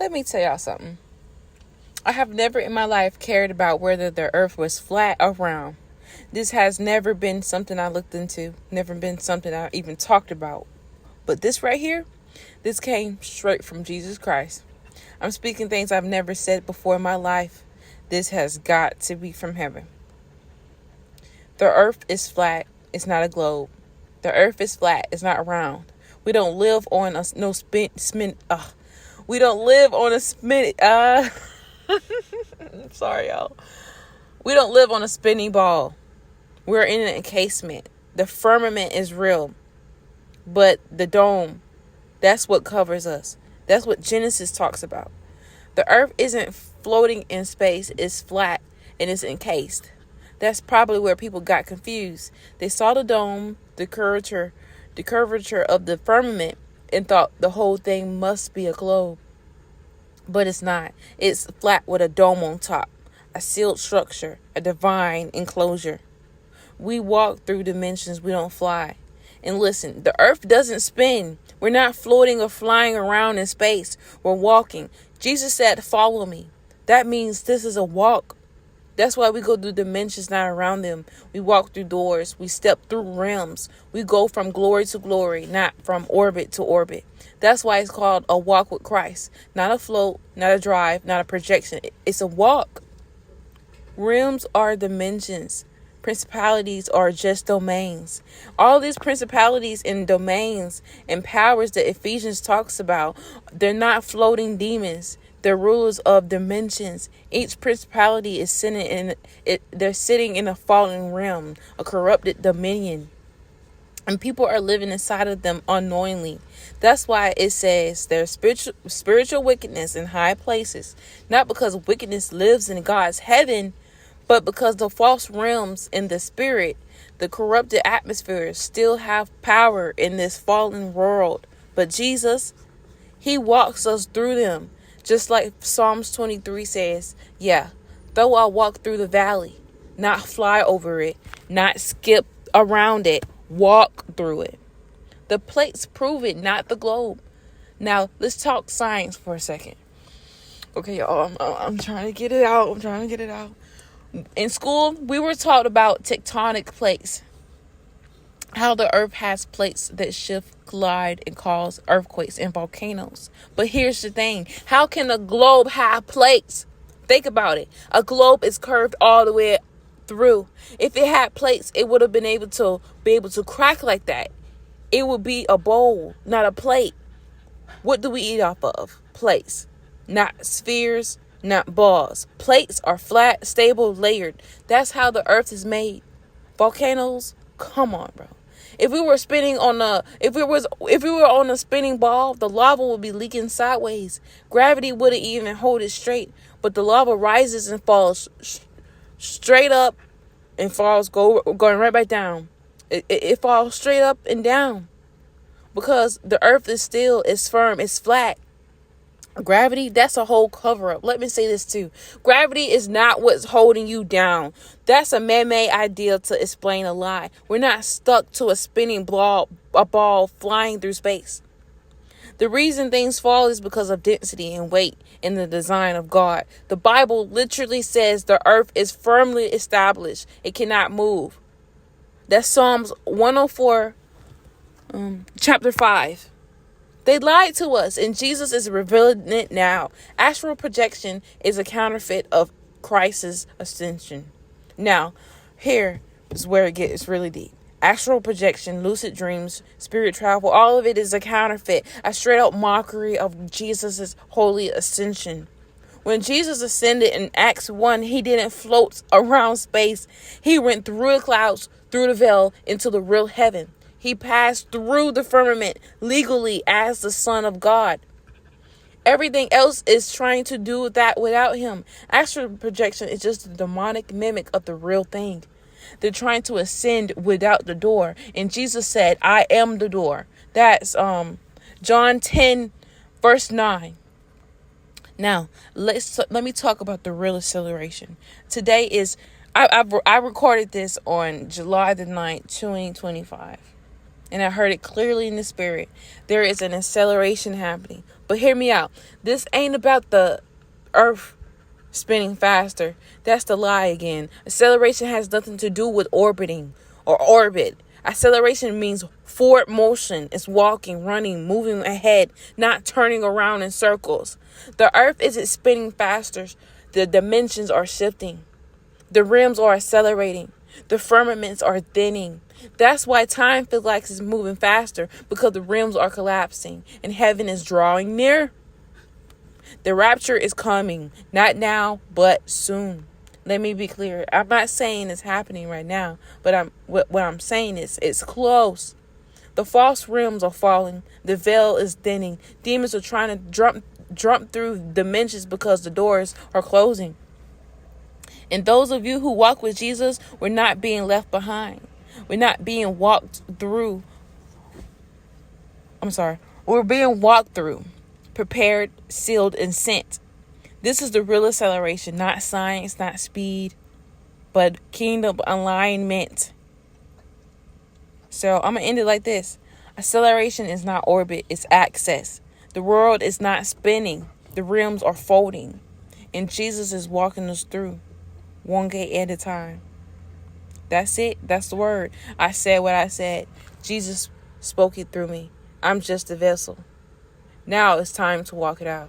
Let me tell y'all something. I have never in my life cared about whether the earth was flat or round. This has never been something I looked into, never been something I even talked about. But this right here, this came straight from Jesus Christ. I'm speaking things I've never said before in my life. This has got to be from heaven. The earth is flat. It's not a globe. The earth is flat. It's not round. We don't live on a we don't live on a I'm sorry, y'all. We don't live on a spinning ball. We're in an encasement. The firmament is real. But the dome, that's what covers us. That's what Genesis talks about. The earth isn't floating in space. It's flat and it's encased. That's probably where people got confused. They saw the dome, the curvature of the firmament, and thought the whole thing must be a globe. But it's not. It's flat with a dome on top, a sealed structure, a divine enclosure. We walk through dimensions, we don't fly. And listen, the earth doesn't spin. We're not floating or flying around in space. We're walking. Jesus said, follow me. That means this is a walk. That's why we go through dimensions, not around them. We walk through doors. We step through realms. We go from glory to glory, not from orbit to orbit. That's why it's called a walk with Christ. Not a float, not a drive, not a projection. It's a walk. Realms are dimensions. Principalities are just domains. All these principalities and domains and powers that Ephesians talks about, they're not floating demons. They're rulers of dimensions. Each principality is sitting in it. They're sitting in a fallen realm, a corrupted dominion. And people are living inside of them unknowingly. That's why it says there's spiritual wickedness in high places. Not because wickedness lives in God's heaven, but because the false realms in the spirit, the corrupted atmospheres still have power in this fallen world. But Jesus, he walks us through them. Just like Psalms 23 says, yeah, though I walk through the valley, not fly over it, not skip around it, walk through it. The plates prove it, not the globe. Now, let's talk science for a second. Okay, y'all, I'm trying to get it out. In school, we were taught about tectonic plates. How the earth has plates that shift, collide, and cause earthquakes and volcanoes. But here's the thing. How can a globe have plates? Think about it. A globe is curved all the way through. If it had plates, it would have been able to crack like that. It would be a bowl, not a plate. What do we eat off of? Plates. Not spheres, not balls. Plates are flat, stable, layered. That's how the earth is made. Volcanoes, come on, bro. If we were on a spinning ball, the lava would be leaking sideways. Gravity wouldn't even hold it straight, but the lava rises and falls straight up and going right back down. It falls straight up and down because the earth is still, it's firm, it's flat. Gravity, that's a whole cover up. Let me say this too. Gravity is not what's holding you down. That's a man-made idea to explain a lie. We're not stuck to a spinning ball flying through space. The reason things fall is because of density and weight in the design of God. The Bible literally says the earth is firmly established. It cannot move. That's Psalms 104, chapter 5. They lied to us, and Jesus is revealing it now. Astral projection is a counterfeit of Christ's ascension. Now, here is where it gets really deep. Astral projection, lucid dreams, spirit travel, all of it is a counterfeit, a straight up mockery of Jesus' holy ascension. When Jesus ascended in Acts 1, he didn't float around space. He went through the clouds, through the veil, into the real heaven. He passed through the firmament legally as the Son of God. Everything else is trying to do that without him. Astral projection is just a demonic mimic of the real thing. They're trying to ascend without the door. And Jesus said, I am the door. That's John 10, verse 9. Now, let me talk about the real acceleration. Today is, I recorded this on July the 9th, 2025. And I heard it clearly in the spirit. There is an acceleration happening. But hear me out. This ain't about the earth spinning faster. That's the lie again. Acceleration has nothing to do with orbiting or orbit. Acceleration means forward motion. It's walking, running, moving ahead, not turning around in circles. The earth isn't spinning faster. The dimensions are shifting. The rims are accelerating. The firmaments are thinning. That's why time feels like it's moving faster, because the rims are collapsing and heaven is drawing near. The rapture is coming, not now, but soon. Let me be clear. I'm not saying it's happening right now, but what I'm saying is it's close. The false rims are falling. The veil is thinning. Demons are trying to jump through dimensions because the doors are closing. And those of you who walk with Jesus, we're not being left behind. We're not being walked through. We're being walked through, prepared, sealed, and sent. This is the real acceleration, not science, not speed, but kingdom alignment. So I'm going to end it like this. Acceleration is not orbit, it's access. The world is not spinning. The rims are folding. And Jesus is walking us through, one gate at a time. That's it. That's the word. I said what I said. Jesus spoke it through me. I'm just a vessel. Now it's time to walk it out.